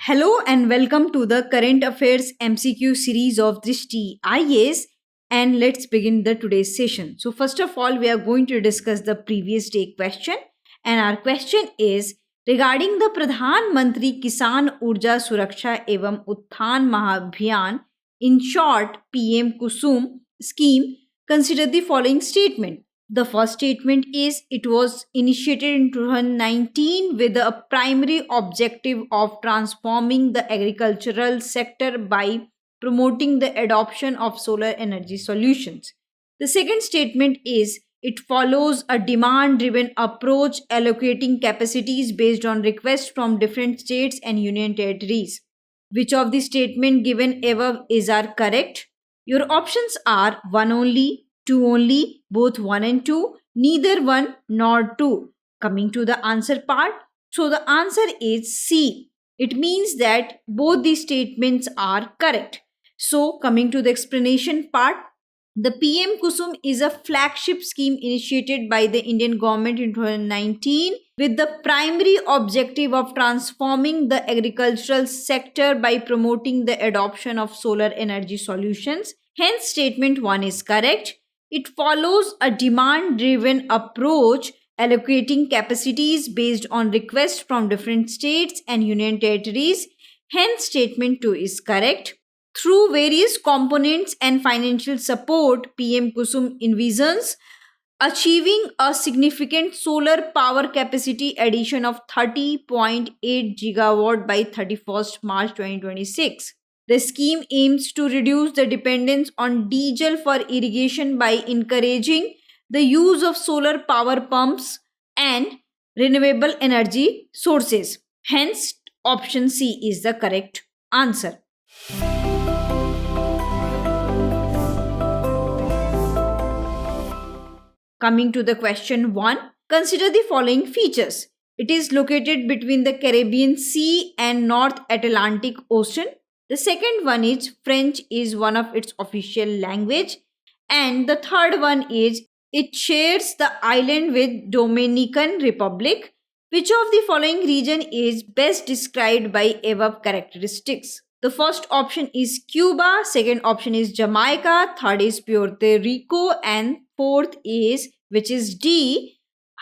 Hello and welcome to the Current Affairs MCQ series of Drishti IAS, and let's begin the today's session. So first of all, we are going to discuss the previous day question, and our question is regarding the Pradhan Mantri Kisan Urja Suraksha Evam Utthan Mahabhiyan, in short PM Kusum scheme. Consider the following statement. The first statement is it was initiated in 2019 with a primary objective of transforming the agricultural sector by promoting the adoption of solar energy solutions. The second statement is it follows a demand driven approach allocating capacities based on requests from different states and union territories. Which of the statement given above is are correct? Your options are one only, two only, both one and two, neither one nor two. Coming to the answer part, so the answer is C. It means that both these statements are correct. So, coming to the explanation part, the PM Kusum is a flagship scheme initiated by the Indian government in 2019 with the primary objective of transforming the agricultural sector by promoting the adoption of solar energy solutions. Hence, statement 1 is correct. It follows a demand driven approach allocating capacities based on requests from different states and union territories. Hence, statement 2 is correct. Through various components and financial support, PM Kusum envisions achieving a significant solar power capacity addition of 30.8 gigawatt by 31st March 2026. The scheme aims to reduce the dependence on diesel for irrigation by encouraging the use of solar power pumps and renewable energy sources. Hence, option C is the correct answer. Coming to the question 1, consider the following features. It is located between the Caribbean Sea and North Atlantic Ocean. The second one is French is one of its official language. And the third one is it shares the island with Dominican Republic. Which of the following region is best described by above characteristics? The first option is Cuba, second option is Jamaica, third is Puerto Rico, and fourth is, which is D,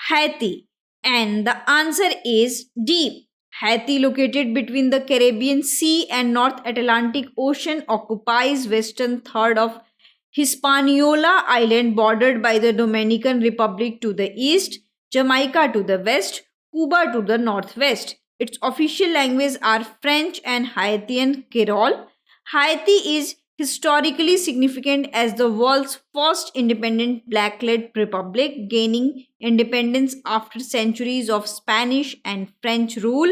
Haiti. And the answer is D. Haiti, located between the Caribbean Sea and North Atlantic Ocean, occupies western third of Hispaniola Island, bordered by the Dominican Republic to the east, Jamaica to the west, Cuba to the northwest. Its official languages are French and Haitian Creole. Haiti is historically significant as the world's first independent black-led republic, gaining independence after centuries of Spanish and French rule.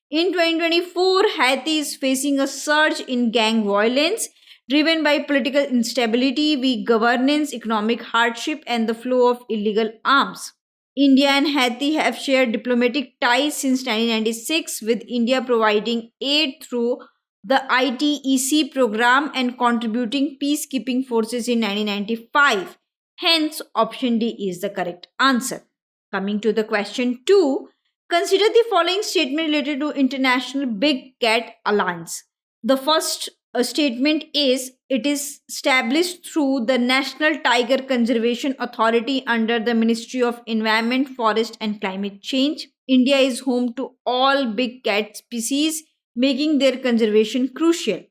In 2024, Haiti is facing a surge in gang violence driven by political instability, weak governance, economic hardship, and the flow of illegal arms. India and Haiti have shared diplomatic ties since 1996, with India providing aid through the ITEC program and contributing peacekeeping forces in 1995. Hence, option D is the correct answer. Coming to the question 2, consider the following statement related to International Big Cat Alliance. The first statement is it is established through the National Tiger Conservation Authority under the Ministry of Environment, Forest and Climate Change. India is home to all big cat species, making their conservation crucial.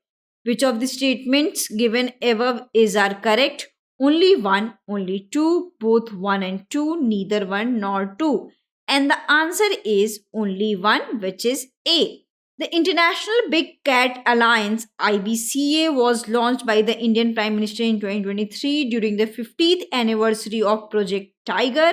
Which of the statements given above is are correct? Only one, only two, both one and two, neither one nor two. And the answer is only one, which is A. The International Big Cat Alliance IBCA was launched by the Indian Prime Minister in 2023 during the 50th anniversary of Project Tiger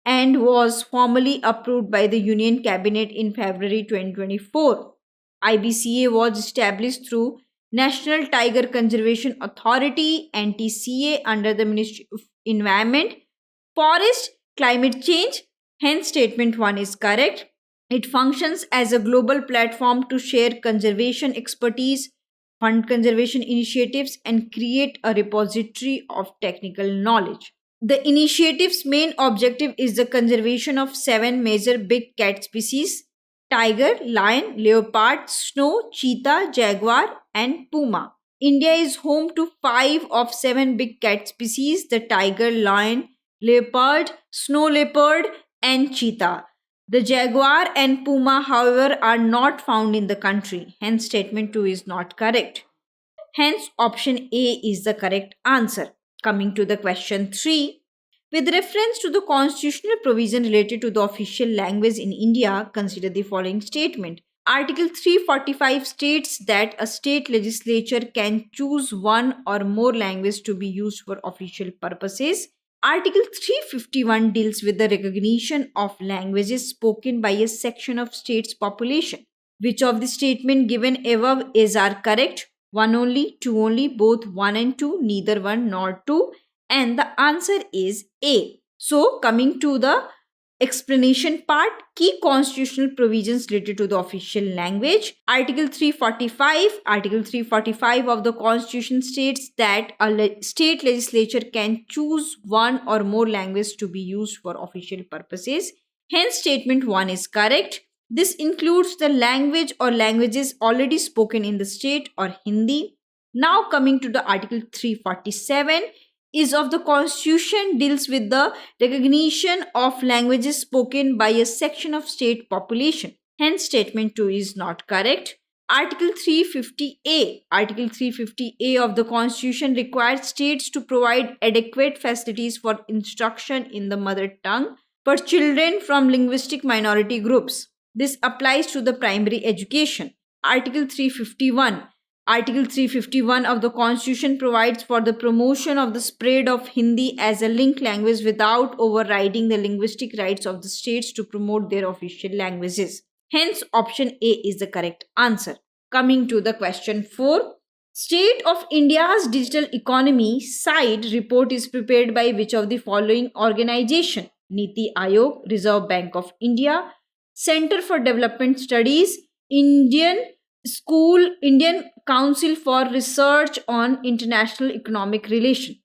and was formally approved by the Union Cabinet in February 2024. IBCA was established through National Tiger Conservation Authority NTCA under the Ministry of Environment, Forest, Climate Change. Hence, statement 1 is correct. It functions as a global platform to share conservation expertise, fund conservation initiatives, and create a repository of technical knowledge. The initiative's main objective is the conservation of 7 major big cat species: tiger, lion, leopard, snow, cheetah, jaguar, and puma. India is home to 5 of 7 big cat species: the tiger, lion, leopard, snow leopard, and cheetah. The jaguar and puma, however, are not found in the country. Hence, statement 2 is not correct. Hence, option A is the correct answer. Coming to the question 3. With reference to the constitutional provision related to the official language in India, consider the following statement. Article 345 states that a state legislature can choose one or more languages to be used for official purposes. Article 351 deals with the recognition of languages spoken by a section of state's population. Which of the statement given above are correct? One only, two only, both 1 and 2, neither 1 nor 2, and the answer is A. So, coming to the explanation part, key constitutional provisions related to the official language. Article 345 of the Constitution states that a state legislature can choose one or more languages to be used for official purposes. Hence, statement 1 is correct. This includes the language or languages already spoken in the state or Hindi. Now coming to the Article 347 is of the Constitution deals with the recognition of languages spoken by a section of state population. Hence, statement 2 is not correct. Article 350A of the Constitution requires states to provide adequate facilities for instruction in the mother tongue for children from linguistic minority groups. This applies to the primary education. Article 351 of the Constitution provides for the promotion of the spread of Hindi as a link language without overriding the linguistic rights of the states to promote their official languages. Hence, option A is the correct answer. Coming to the question 4. State of India's Digital Economy Side report is prepared by which of the following organization? Niti Aayog, Reserve Bank of India, Center for Development Studies, Indian Council for Research on International Economic Relation.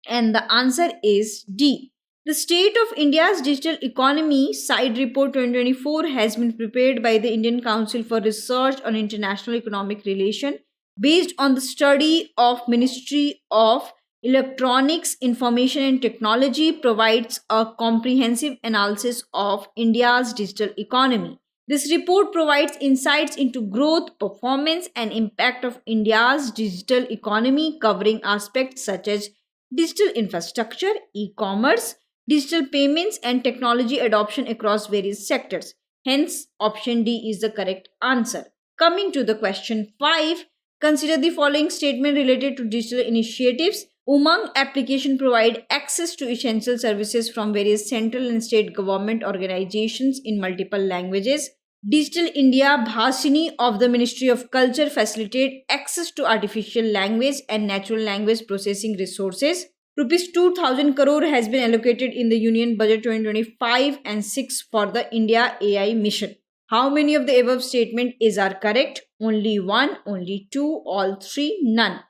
And the answer is D. The State of India's Digital Economy Side Report 2024 has been prepared by the Indian Council for Research on International Economic Relation based on the study of Ministry of Electronics, Information and Technology provides a comprehensive analysis of India's digital economy. This report provides insights into growth, performance, and impact of India's digital economy, covering aspects such as digital infrastructure, e-commerce, digital payments, and technology adoption across various sectors. Hence, option D is the correct answer. Coming to the question 5, consider the following statement related to digital initiatives. Umang application provide access to essential services from various central and state government organizations in multiple languages. Digital India Bhashini of the Ministry of Culture facilitate access to artificial language and natural language processing resources. Rupees 2000 crore has been allocated in the Union Budget 2025 and 6 for the India AI mission. How many of the above statement are correct? Only 1, only 2, all 3, none.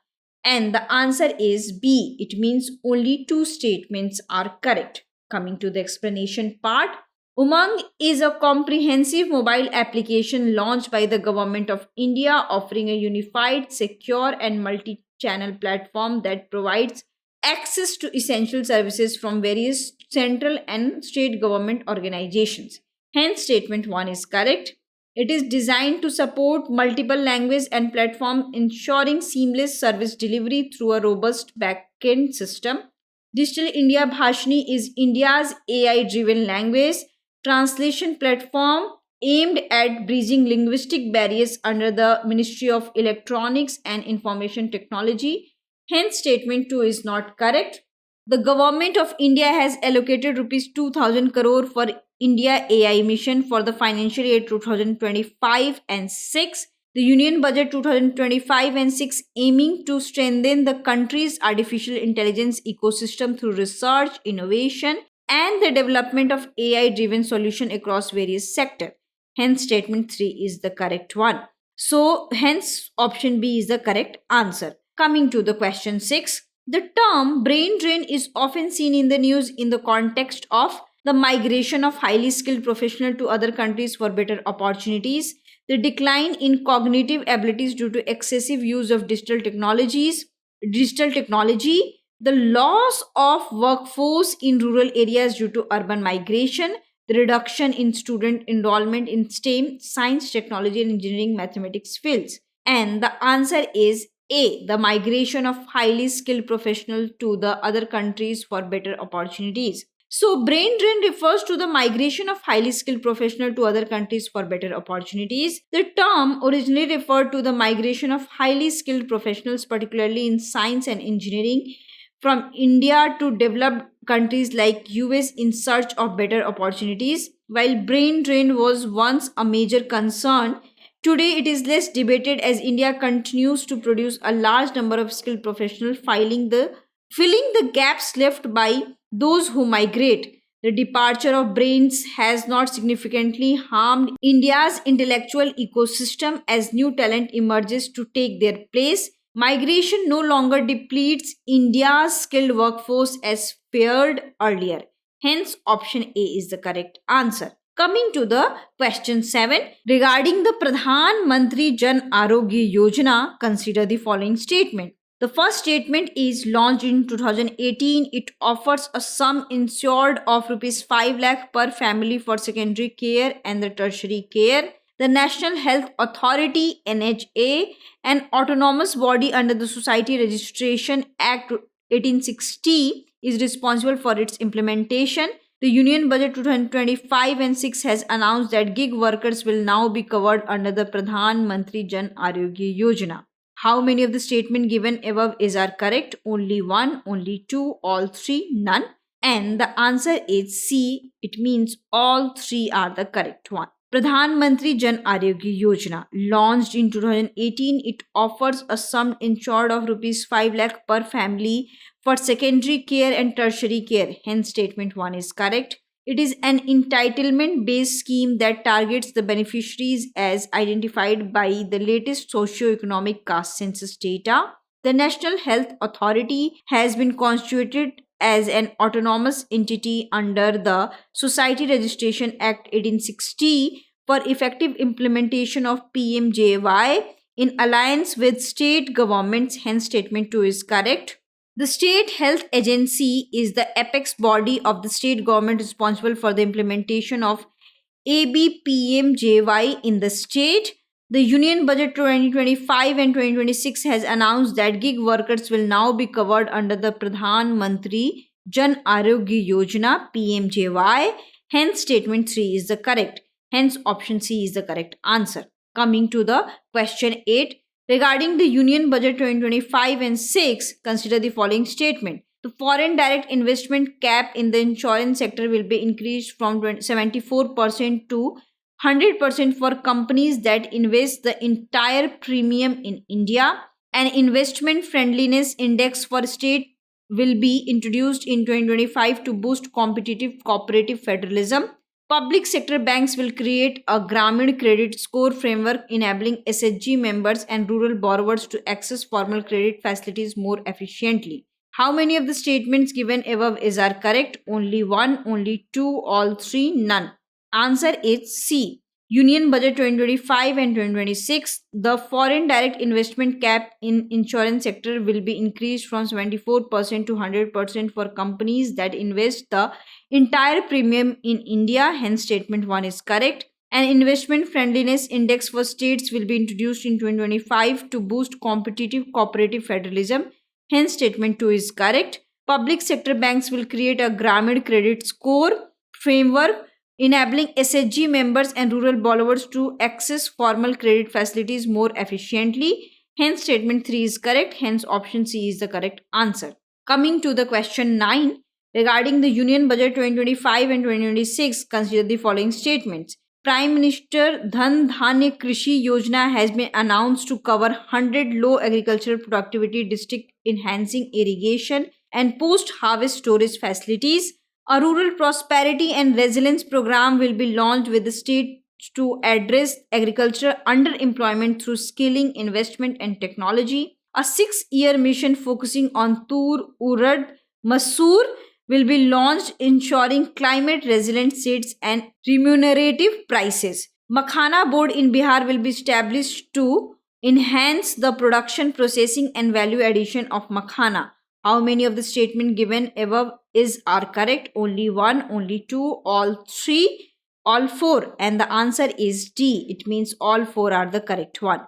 And the answer is B. It means only 2 statements are correct. Coming to the explanation part. Umang is a comprehensive mobile application launched by the Government of India offering a unified, secure and multi-channel platform that provides access to essential services from various central and state government organizations. Hence, statement 1 is correct. It is designed to support multiple languages and platforms, ensuring seamless service delivery through a robust back-end system. Digital India Bhashini is India's AI-driven language translation platform aimed at bridging linguistic barriers under the Ministry of Electronics and Information Technology. Hence, statement 2 is not correct. The Government of India has allocated rupees 2000 crore for India AI mission for the financial year 2025 and 6. The Union Budget 2025 and 6 aiming to strengthen the country's artificial intelligence ecosystem through research, innovation, and the development of AI-driven solution across various sectors. Hence, statement 3 is the correct one. So, hence, option B is the correct answer. Coming to the question 6. The term brain drain is often seen in the news in the context of the migration of highly skilled professionals to other countries for better opportunities, the decline in cognitive abilities due to excessive use of digital technology, the loss of workforce in rural areas due to urban migration, the reduction in student enrollment in STEM, science, technology, and engineering mathematics fields. And the answer is A, the migration of highly skilled professionals to the other countries for better opportunities. So, brain drain refers to the migration of highly skilled professionals to other countries for better opportunities. The term originally referred to the migration of highly skilled professionals, particularly in science and engineering, from India to developed countries like US in search of better opportunities. While brain drain was once a major concern, today it is less debated as India continues to produce a large number of skilled professionals, filling the gaps left by those who migrate. The departure of brains has not significantly harmed India's intellectual ecosystem as new talent emerges to take their place. Migration no longer depletes India's skilled workforce as feared earlier. Hence, option A is the correct answer. Coming to the question 7, regarding the Pradhan Mantri Jan Arogya Yojana, consider the following statement. The first statement is launched in 2018. It offers a sum insured of rupees 5 lakh per family for secondary care and the tertiary care. The National Health Authority (NHA), an autonomous body under the Society Registration Act 1860, is responsible for its implementation. The Union Budget 2025 and 6 has announced that gig workers will now be covered under the Pradhan Mantri Jan Arogya Yojana. How many of the statements given above are correct? Only one, only two, all three, none. And the answer is C. It means all three are the correct one. Pradhan Mantri Jan Arogya Yojana, launched in 2018, it offers a sum insured of rupees 5 lakh per family for secondary care and tertiary care. Hence, statement 1 is correct. It is an entitlement-based scheme that targets the beneficiaries as identified by the latest socio-economic caste census data. The National Health Authority has been constituted as an autonomous entity under the Society Registration Act 1860 for effective implementation of PMJY in alliance with state governments. Hence, statement 2 is correct. The State Health Agency is the apex body of the state government responsible for the implementation of ABPMJY in the state. The Union Budget 2025 and 2026 has announced that gig workers will now be covered under the Pradhan Mantri Jan Arogya Yojana PMJY. Hence, statement 3 is the correct. Hence, option C is the correct answer. Coming to the question 8. Regarding the Union Budget 2025 and 6, consider the following statement. The foreign direct investment cap in the insurance sector will be increased from 74% to 100% for companies that invest the entire premium in India. An investment friendliness index for state will be introduced in 2025 to boost competitive cooperative federalism. Public sector banks will create a Gramin credit score framework enabling SHG members and rural borrowers to access formal credit facilities more efficiently. How many of the statements given above are correct? Only one, only two, all three, none. Answer is C. Union Budget 2025 and 2026, the foreign direct investment cap in insurance sector will be increased from 74% to 100% for companies that invest the entire premium in India. Hence, statement 1 is correct. An investment friendliness index for states will be introduced in 2025 to boost competitive cooperative federalism. Hence, statement 2 is correct. Public sector banks will create a Gramin credit score framework enabling SHG members and rural borrowers to access formal credit facilities more efficiently. Hence, statement 3 is correct. Hence, option C is the correct answer. Coming to the question 9, regarding the Union Budget 2025 and 2026, consider the following statements. Prime Minister Dhan Dhanya Krishi Yojana has been announced to cover 100 low agricultural productivity districts, enhancing irrigation and post-harvest storage facilities. A rural prosperity and resilience program will be launched with the state to address agricultural underemployment through skilling, investment, and technology. A 6-year mission focusing on Tur, Urad, Masoor, will be launched ensuring climate resilient seeds and remunerative prices. Makhana board in Bihar will be established to enhance the production, processing and value addition of makhana. How many of the statement given above are correct? Only one, only two, all three, all four, and the answer is D. It means all four are the correct one.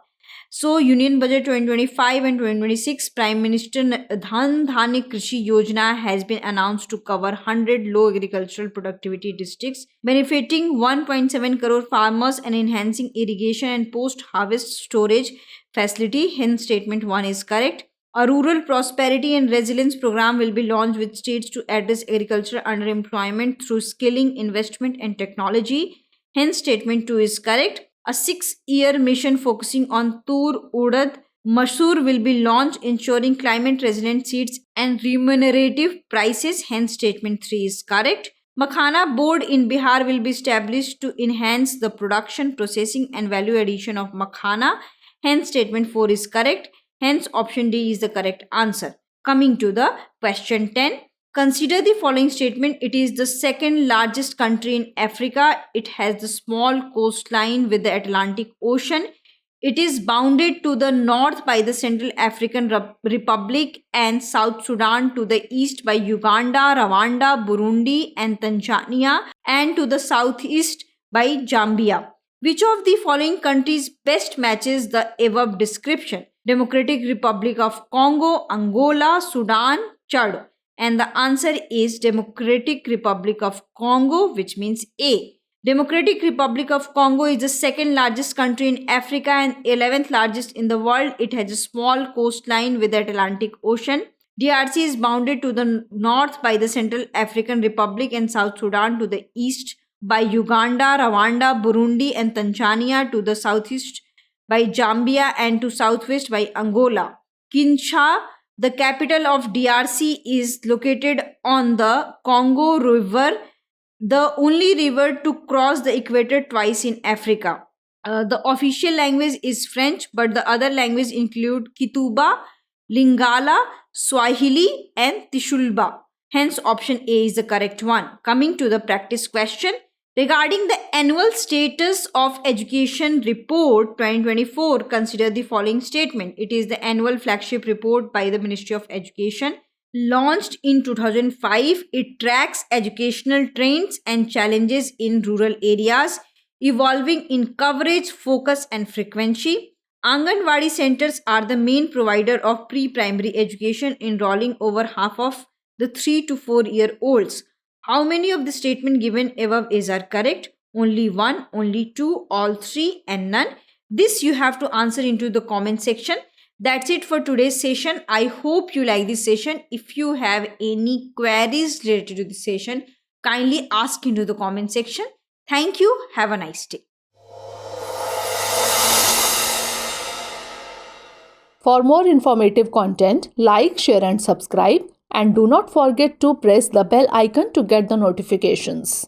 So, Union Budget 2025 and 2026 Prime Minister Dhan Dhanya Krishi Yojana has been announced to cover 100 low agricultural productivity districts, benefiting 1.7 crore farmers and enhancing irrigation and post-harvest storage facility. Hence, statement 1 is correct. A rural prosperity and resilience program will be launched with states to address agricultural underemployment through skilling, investment and technology. Hence, statement 2 is correct. A 6-year mission focusing on Tur, Urad, Masoor will be launched, ensuring climate resilient seeds and remunerative prices. Hence, statement 3 is correct. Makhana board in Bihar will be established to enhance the production, processing and value addition of makhana. Hence, statement 4 is correct. Hence, option D is the correct answer. Coming to the question 10. Consider the following statement. It is the second largest country in Africa. It has the small coastline with the Atlantic Ocean. It is bounded to the north by the Central African Republic and South Sudan, to the east by Uganda, Rwanda, Burundi and Tanzania, and to the southeast by Zambia. Which of the following countries best matches the above description? Democratic Republic of Congo, Angola, Sudan, Chad. And the answer is Democratic Republic of Congo, which means A. Democratic Republic of Congo is the second largest country in Africa and 11th largest in the world. It has a small coastline with the Atlantic Ocean. DRC is bounded to the north by the Central African Republic and South Sudan, to the east by Uganda, Rwanda, Burundi and Tanzania, to the southeast by Zambia and to southwest by Angola. Kinshasa, the capital of DRC, is located on the Congo River, the only river to cross the equator twice in Africa. The official language is French, but the other languages include Kituba, Lingala, Swahili and Tishulba. Hence, option A is the correct one. Coming to the practice question. Regarding the annual status of education report 2024, consider the following statement. It is the annual flagship report by the Ministry of Education. Launched in 2005, it tracks educational trends and challenges in rural areas, evolving in coverage, focus and frequency. Anganwadi centers are the main provider of pre-primary education, enrolling over half of the 3 to 4 year olds. How many of the statement given above are correct? Only one, only two, all three and none. This you have to answer into the comment section. That's it for today's session. I hope you like this session. If you have any queries related to this session, kindly ask into the comment section. Thank you. Have a nice day. For more informative content, like, share and subscribe. And do not forget to press the bell icon to get the notifications.